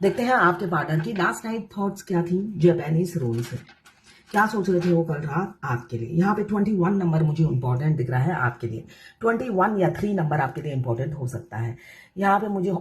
देखते हैं आपके पार्टनर की लास्ट नाइट थॉट्स क्या थी जापानीज रोल से। क्या सोच रहे थे वो कल रात आपके लिए। यहाँ पे 21 नंबर मुझे इंपॉर्टेंट दिख रहा है आपके लिए। 21 या 3 नंबर आपके लिए इंपॉर्टेंट हो सकता है। यहाँ पे मुझे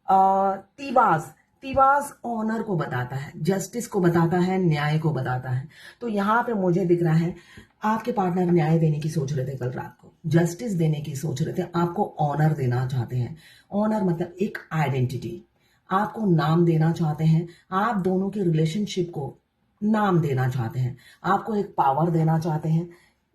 तिवास तिवास ऑनर को बताता है, जस्टिस को बताता है, न्याय को बताता है। तो यहाँ पे मुझे दिख रहा है आपके पार्टनर न्याय देने की सोच रहे थे कल रात को, जस्टिस देने की सोच रहे थे, आपको ऑनर देना चाहते हैं। ऑनर मतलब एक आइडेंटिटी, आपको नाम देना चाहते हैं, आप दोनों के रिलेशनशिप को नाम देना चाहते हैं, आपको एक पावर देना चाहते हैं।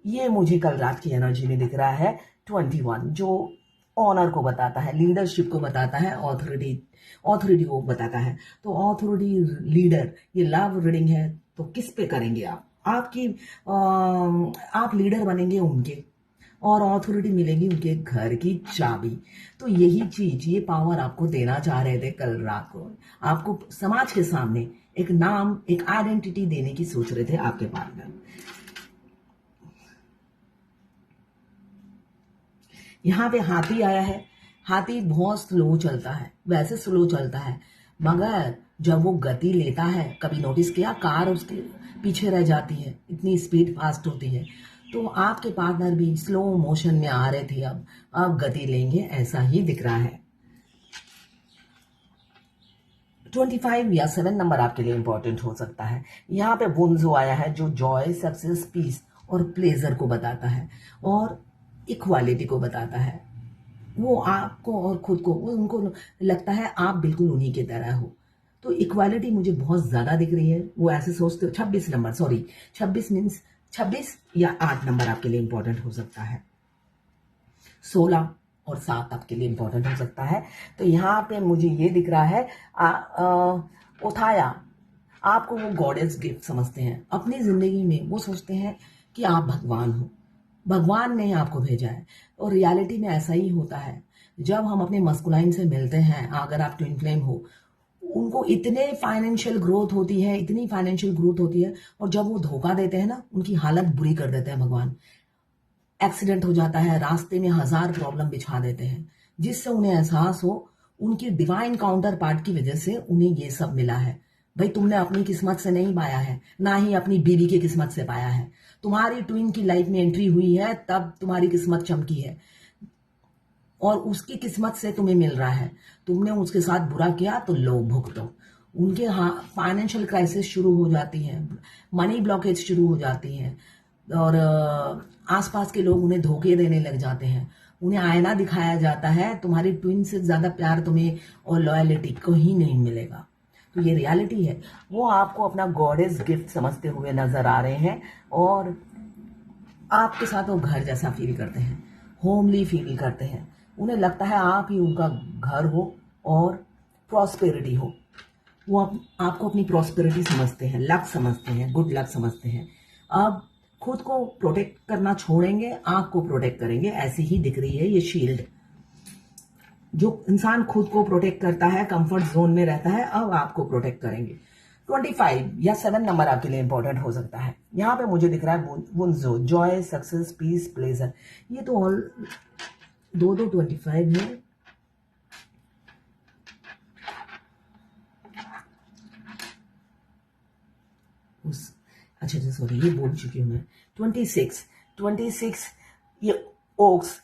ये मुझे कल रात की एनर्जी में दिख रहा है 21, जो ऑनर को बताता है, लीडरशिप को बताता है, ऑथोरिटी को बताता है। तो ऑथोरिटी लीडर, ये लव रीडिंग है। तो किस पे करेंगे आप? आप लीडर बनेंगे उनके, और ऑथोरिटी मिलेगी उनके घर की चाबी। तो यही चीज, ये पावर आपको देना चाह रहे थे कल रात को। आपको समाज के सामने एक नाम, एक आइडेंटिटी देने की सोच रहे थे आपके पार्टनर। यहाँ पे हाथी आया है। हाथी बहुत स्लो चलता है, वैसे स्लो चलता है, मगर जब वो गति लेता है, कभी नोटिस किया कार उसके पीछे रह जाती है, इतनी स्पीड फास्ट होती है। तो आपके पार्टनर भी स्लो मोशन में आ रहे थे, अब गति लेंगे, ऐसा ही दिख रहा है। 25 या 7 नंबर आपके लिए इंपॉर्टेंट हो सकता है। यहाँ पे वुंजो आया है, जो जॉय, सक्सेस, पीस और प्लेजर को बताता है, और इक्वालिटी को बताता है। वो आपको और खुद को, वो उनको लगता है आप बिल्कुल उन्हीं की तरह हो। तो इक्वालिटी मुझे बहुत ज्यादा दिख रही है। वो ऐसे सोचते हो। 26 नंबर, सॉरी 26 मीन्स 26 या 8 नंबर आपके लिए इंपॉर्टेंट हो सकता है। 16 और 7 आपके लिए इंपॉर्टेंट हो सकता है। तो यहाँ पे मुझे ये दिख रहा है उठाया, आपको वो गॉडेस गिफ्ट समझते हैं अपनी जिंदगी में। वो सोचते हैं कि आप भगवान हो, भगवान ने आपको भेजा है। और रियलिटी में ऐसा ही होता है। जब हम अपने मस्कुलाइन से मिलते हैं, अगर आप ट्विन फ्लेम हो, उनको इतने फाइनेंशियल ग्रोथ होती है, इतनी फाइनेंशियल ग्रोथ होती है, और जब वो धोखा देते हैं ना, उनकी हालत बुरी कर देते हैं भगवान। एक्सीडेंट हो जाता है, रास्ते में 1000 प्रॉब्लम बिछा देते हैं, जिससे उन्हें एहसास हो उनकी डिवाइन काउंटर पार्ट की वजह से उन्हें ये सब मिला है। भाई, तुमने अपनी किस्मत से नहीं पाया है, ना ही अपनी बीवी की किस्मत से पाया है। तुम्हारी ट्विन की लाइफ में एंट्री हुई है, तब तुम्हारी किस्मत चमकी है, और उसकी किस्मत से तुम्हें मिल रहा है। तुमने उसके साथ बुरा किया तो लो भुगतो। उनके फाइनेंशियल क्राइसिस शुरू हो जाती है, मनी ब्लॉकेज शुरू हो जाती है, और आसपास के लोग उन्हें धोखे देने लग जाते हैं। उन्हें आईना दिखाया जाता है, तुम्हारी ट्विन से ज्यादा प्यार तुम्हें और लॉयलिटी को ही नहीं मिलेगा। तो ये रियलिटी है। वो आपको अपना गॉडेस गिफ्ट समझते हुए नजर आ रहे हैं, और आपके साथ वो घर जैसा फील करते हैं, होमली फील करते हैं। उन्हें लगता है आप ही उनका घर हो और प्रॉस्पेरिटी हो। वो आपको अपनी प्रॉस्पेरिटी समझते हैं, लक समझते हैं, गुड लक समझते हैं। अब खुद को प्रोटेक्ट करना छोड़ेंगे, आंख को प्रोटेक्ट करेंगे, ऐसी ही दिख रही है ये शील्ड। जो इंसान खुद को प्रोटेक्ट करता है, कंफर्ट जोन में रहता है, अब आपको प्रोटेक्ट करेंगे। 25 या 7 नंबर आपके लिए इंपॉर्टेंट हो सकता है। यहाँ पे मुझे दिख रहा है वुंजो, जॉय, सक्सेस, पीस, प्लेजर। ये तो ऑल दो 25 है। अच्छा अच्छा, सॉरी, ये बोल चुकी हूँ मैं। 26 ये ओक्स।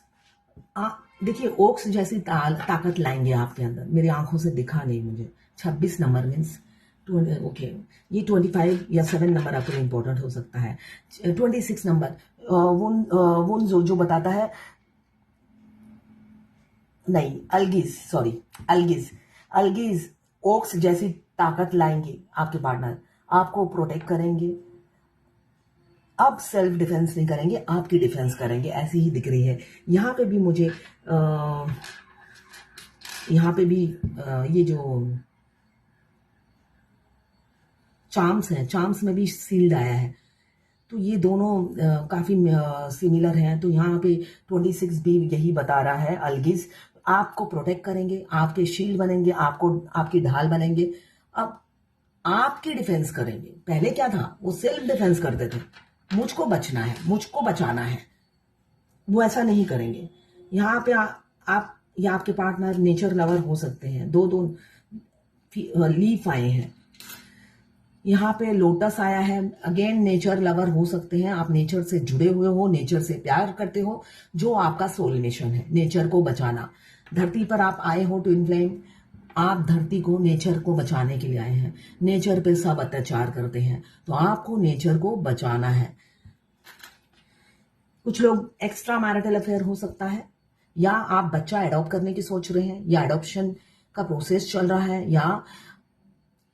देखिए, ओक्स जैसी ताकत लाएंगे आपके अंदर, मेरी आंखों से दिखा नहीं मुझे। 26 नंबर मीन्स ओके, ये 25 या 7 नंबर आपके लिए इंपॉर्टेंट हो सकता है। 26 नंबर वो जो बताता है, नहीं, अलगिज ओक्स जैसी ताकत लाएंगे आपके पार्टनर, आपको प्रोटेक्ट करेंगे। अब सेल्फ डिफेंस नहीं करेंगे, आपकी डिफेंस करेंगे, ऐसी ही दिख रही है। यहाँ पे भी मुझे यहाँ पे भी ये जो चार्म्स है, चार्म्स में भी सील्ड आया है। तो ये दोनों काफी सिमिलर हैं। तो यहाँ पे 26 भी यही बता रहा है, अलगिज आपको प्रोटेक्ट करेंगे, आपके शील्ड बनेंगे, आपको आपकी ढाल बनेंगे। अब आपकी डिफेंस करेंगे। पहले क्या था, वो सेल्फ डिफेंस करते थे, मुझको बचना है, मुझको बचाना है। वो ऐसा नहीं करेंगे। यहाँ पे आप या आपके पार्टनर नेचर लवर हो सकते हैं। दो लीफ आए हैं। यहाँ पे लोटस आया है। अगेन नेचर लवर हो सकते हैं, आप नेचर से जुड़े हुए हो, नेचर से प्यार करते हो, जो आपका सोल मिशन है नेचर को बचाना। धरती पर आप आए हो ट्विन फ्लेम, आप धरती को, नेचर को बचाने के लिए आए हैं। नेचर पे सब अत्याचार करते हैं, तो आपको नेचर को बचाना है। कुछ लोग एक्स्ट्रा मैरिटल अफेयर हो सकता है, या आप बच्चा अडॉप्ट करने की सोच रहे हैं, या अडॉप्शन का प्रोसेस चल रहा है, या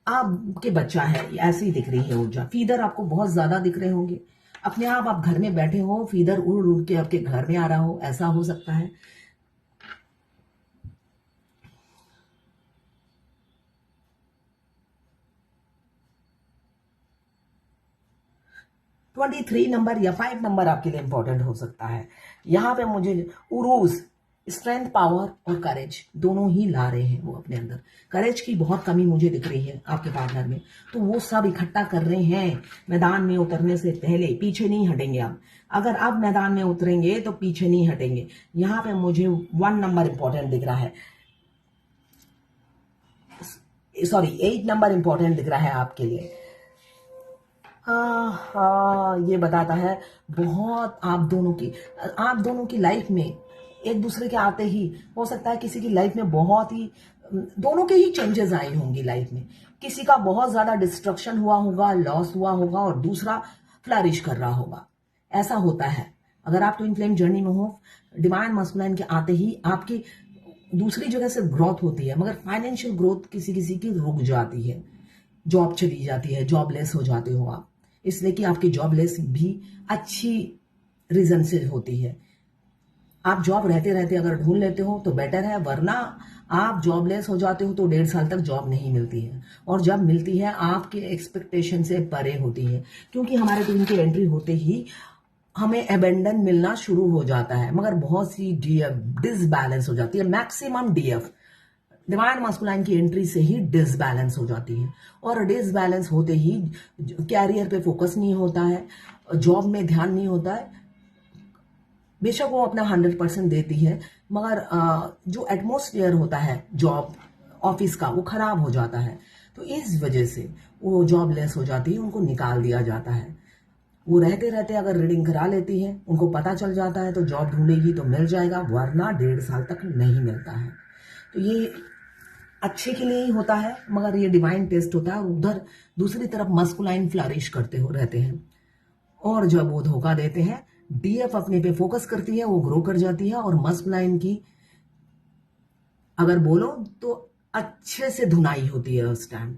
आपके बच्चा है, ऐसी दिख रही है ऊर्जा। फीदर आपको बहुत ज्यादा दिख रहे होंगे। अपने आप घर में बैठे हो, फीदर उड़ उड़ के आपके घर में आ रहा हो, ऐसा हो सकता है। ट्वेंटी 23 नंबर या 5 नंबर आपके लिए इंपॉर्टेंट हो सकता है। यहाँ पे मुझे उरूस, स्ट्रेंथ, पावर और करेज दोनों ही ला रहे हैं वो अपने अंदर। करेज की बहुत कमी मुझे दिख रही है आपके पार्टनर में, तो वो सब इकट्ठा कर रहे हैं मैदान में उतरने से पहले। पीछे नहीं हटेंगे आप, अगर आप मैदान में उतरेंगे तो पीछे नहीं हटेंगे। यहाँ पे मुझे 1 नंबर इंपॉर्टेंट दिख रहा है, सॉरी 8 नंबर इंपॉर्टेंट दिख रहा है आपके लिए। हाँ, ये बताता है बहुत आप दोनों की लाइफ में एक दूसरे के आते ही हो सकता है किसी की लाइफ में बहुत ही, दोनों के ही चेंजेस आई होंगी लाइफ में। किसी का बहुत ज्यादा डिस्ट्रक्शन हुआ होगा, लॉस हुआ होगा, और दूसरा फ्लरिश कर रहा होगा। ऐसा होता है अगर आप ट्विन फ्लेम जर्नी में हो। डिवाइन मस्कुलाइन के आते ही आपकी दूसरी जगह से ग्रोथ होती है, मगर फाइनेंशियल ग्रोथ किसी किसी की रुक जाती है। जॉब चली जाती है, जॉबलेस हो जाते हो आप, इसलिए कि आपकी जॉबलेस भी अच्छी रीजन से होती है। आप जॉब रहते रहते अगर ढूंढ लेते हो तो बेटर है, वरना आप जॉबलेस हो जाते हो तो 1.5 साल तक जॉब नहीं मिलती है, और जब मिलती है आपके एक्सपेक्टेशन से परे होती है, क्योंकि हमारे टीम की एंट्री होते ही हमें अबेंडन मिलना शुरू हो जाता है। मगर बहुत सी डीएफ डिसबैलेंस हो जाती है, मैक्सिमम डीएफ डिवाइन मास्कुलाइन की एंट्री से ही डिसबैलेंस हो जाती है, और डिसबैलेंस होते ही कैरियर पे फोकस नहीं होता है, जॉब में ध्यान नहीं होता है। बेशक वो अपना 100% देती है, मगर जो एटमोस्फियर होता है जॉब ऑफिस का वो खराब हो जाता है, तो इस वजह से वो जॉबलेस हो जाती है, उनको निकाल दिया जाता है। वो रहते रहते अगर रीडिंग करा लेती है, उनको पता चल जाता है, तो जॉब ढूंढेगी तो मिल जाएगा, वरना 1.5 साल तक नहीं मिलता है। तो ये अच्छे के लिए ही होता है, मगर ये डिवाइन टेस्ट होता है। उधर दूसरी तरफ मस्कुलाइन फ्लरिश करते हो रहते हैं, और जब वो धोखा देते हैं, डीएफ अपने पे फोकस करती है, वो ग्रो कर जाती है, और मस्कुलाइन की अगर बोलो तो अच्छे से धुनाई होती है उस टाइम।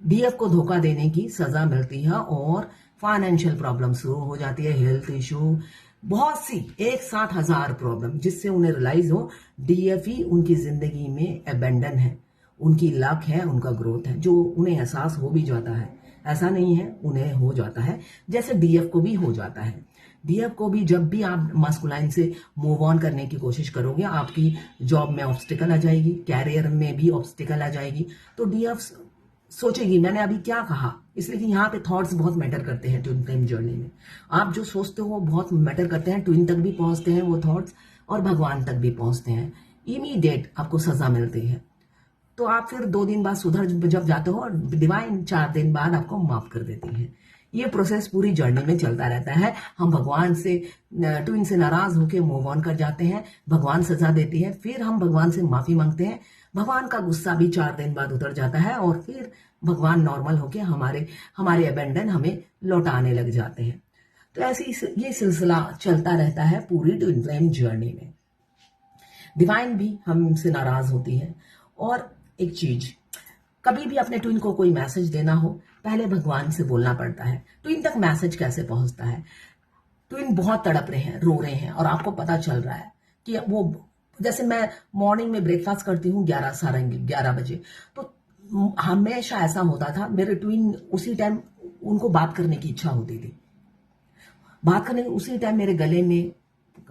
डीएफ को धोखा देने की सजा मिलती है, और फाइनेंशियल प्रॉब्लम शुरू हो जाती है, हेल्थ इशू, बहुत सी एक साथ 1000 प्रॉब्लम, जिससे उन्हें रियलाइज हो डीएफ ही उनकी जिंदगी में अबेंडन है, उनकी लक है, उनका ग्रोथ है, जो उन्हें एहसास हो भी जाता है। ऐसा नहीं है, उन्हें हो जाता है, जैसे डीएफ को भी हो जाता है। डीएफ को भी जब भी आप मास्कुलाइन से मूव ऑन करने की कोशिश करोगे, आपकी जॉब में ऑब्स्टिकल आ जाएगी, कैरियर में भी ऑब्स्टिकल आ जाएगी, तो डीएफ सोचेगी मैंने अभी क्या कहा। इसलिए कि यहाँ पे थॉट्स बहुत मैटर करते हैं ट्विन फ्लेम जर्नी में। आप जो सोचते हो बहुत मैटर करते हैं, ट्विन तक भी पहुंचते हैं वो थॉट्स, और भगवान तक भी पहुंचते हैं। इमीडिएट आपको सजा मिलती है, तो आप फिर 2 दिन बाद सुधर जब जाते हो, और डिवाइन 4 दिन बाद आपको माफ कर देती है। ये प्रोसेस पूरी जर्नी में चलता रहता है। हम भगवान से, ट्विन से नाराज होकर मूव ऑन कर जाते हैं, भगवान सजा देती है, फिर हम भगवान से माफी मांगते हैं, भगवान का गुस्सा भी 4 दिन बाद उतर जाता है, और फिर भगवान नॉर्मल होके हमारे अबेंडन हमें लौटाने लग जाते हैं। तो ऐसे ये सिलसिला चलता रहता है पूरी ट्विन फ्लेम जर्नी में। डिवाइन भी हमसे नाराज होती है। और एक चीज, कभी भी अपने ट्विन को कोई मैसेज देना हो, पहले भगवान से बोलना पड़ता है। ट्विन तक मैसेज कैसे पहुंचता है? ट्विन बहुत तड़प रहे हैं, रो रहे हैं, और आपको पता चल रहा है कि वो, जैसे मैं मॉर्निंग में ब्रेकफास्ट करती हूँ 11 साढ़े 11 बजे, तो हमेशा ऐसा होता था, मेरे ट्विन उसी टाइम उनको बात करने की इच्छा होती थी। बात करने उसी टाइम मेरे गले में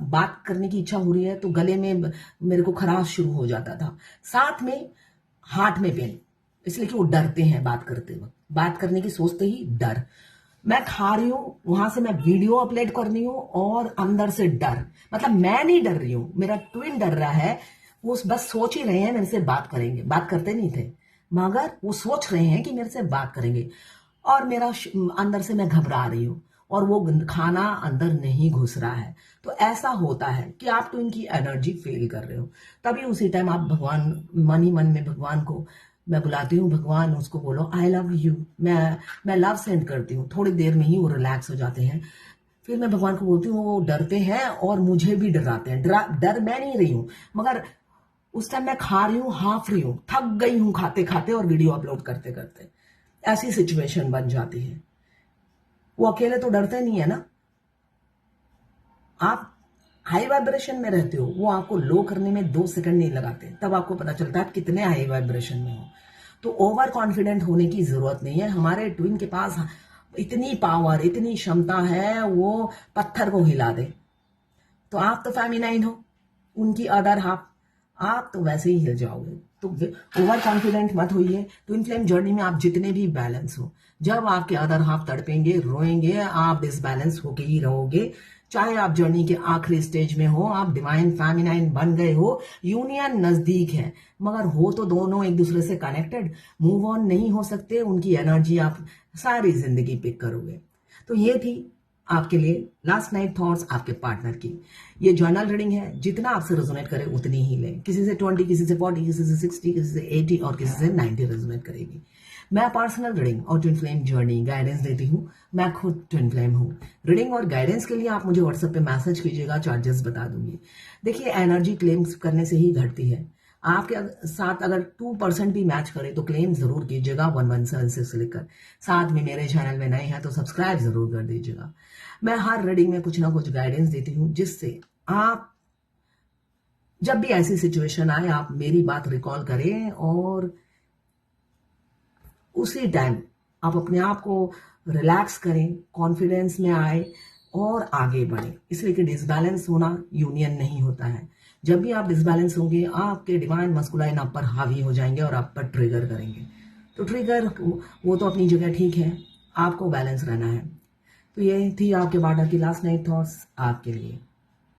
बात करने की इच्छा हो रही है, तो गले में मेरे को खराश शुरू हो जाता था, साथ में हार्ट में पेन, इसलिए कि वो डरते हैं बात करते वक्त, बात करने की सोचते ही डर। मैं खा रही हूँ, वहां से मैं वीडियो अपलोड कर रही हूँ, और अंदर से डर, मतलब मैं नहीं डर रही हूँ, मेरा ट्विन डर रहा है। वो बस सोच ही रहे हैं मेरे से बात करेंगे, बात करते नहीं थे, मगर वो सोच रहे हैं कि मेरे से बात करेंगे, और मेरा अंदर से मैं घबरा रही हूँ, और वो खाना अंदर नहीं घुस रहा है। तो ऐसा होता है कि आप तो इनकी एनर्जी फील कर रहे हो। तभी उसी टाइम आप भगवान, मन ही मन में भगवान को मैं बुलाती हूँ, भगवान उसको बोलो आई लव यू, मैं लव सेंड करती हूँ। थोड़ी देर में ही वो रिलैक्स हो जाते हैं। फिर मैं भगवान को बोलती हूँ, वो डरते हैं और मुझे भी डराते हैं। डर मैं नहीं रही हूँ, मगर उस टाइम मैं खा रही हूँ, हाफ रही हूँ, थक गई हूँ खाते खाते और वीडियो अपलोड करते करते। ऐसी सिचुएशन बन जाती है। वो अकेले तो डरते नहीं है ना। आप हाई वाइब्रेशन में रहते हो, वो आपको लो करने में 2 सेकंड नहीं लगाते, तब आपको पता चलता है आप कितने हाई वाइब्रेशन में हो। तो ओवर कॉन्फिडेंट होने की जरूरत नहीं है। हमारे ट्विन के पास इतनी पावर, इतनी क्षमता है, वो पत्थर को हिला दे। तो आप तो फेमिनाइन हो, उनकी अदर हाफ, आप तो वैसे ही हिल जाओगे। तो ओवर कॉन्फिडेंट मत होइए। ट्विन फ्लेम जर्नी में आप जितने भी बैलेंस हो, जब आपके अदर हाफ तड़पेंगे, रोएंगे, आप डिसबैलेंस होके ही रहोगे। चाहे आप जर्नी के आखिरी स्टेज में हो, आप डिवाइन फेमिनाइन बन गए हो, यूनियन नजदीक है, मगर हो तो दोनों एक दूसरे से कनेक्टेड, मूव ऑन नहीं हो सकते। उनकी एनर्जी आप सारी जिंदगी पिक करोगे। तो ये थी आपके लिए लास्ट नाइट थॉट्स आपके पार्टनर की। ये जर्नल रीडिंग है, जितना आपसे रेजोनेट करे उतनी ही लें। किसी से 20, किसी से 40, किसी से 60, किसी से 80 और किसी से 90 रेजोनेट करेगी। मैं पर्सनल रीडिंग और ट्विन फ्लेम जर्नी गाइडेंस देती हूँ। मैं खुद ट्विन फ्लेम हूँ। रीडिंग और गाइडेंस के लिए आप मुझे व्हाट्सएप पे मैसेज कीजिएगा, चार्जेस बता दूंगी। देखिए, एनर्जी क्लेम्स करने से ही घटती है। आपके साथ अगर 2% भी मैच करे तो क्लेम जरूर कीजिएगा 1176 से लेकर। साथ में मेरे चैनल में नए हैं तो सब्सक्राइब जरूर कर दीजिएगा। मैं हर रीडिंग में कुछ ना कुछ गाइडेंस देती हूँ, जिससे आप जब भी ऐसी सिचुएशन आए आप मेरी बात रिकॉल करें और उसी टाइम आप अपने आप को रिलैक्स करें, कॉन्फिडेंस में आए और आगे बढ़े। इसलिए कि डिसबैलेंस होना यूनियन नहीं होता है। जब भी आप डिसबैलेंस होंगे, आपके डिवाइन मस्कुलाइन आप पर हावी हो जाएंगे और आप पर ट्रिगर करेंगे। तो ट्रिगर वो तो अपनी जगह ठीक है, आपको बैलेंस रहना है। तो ये थी आपके पार्टनर की लास्ट नाइट थॉट्स आपके लिए।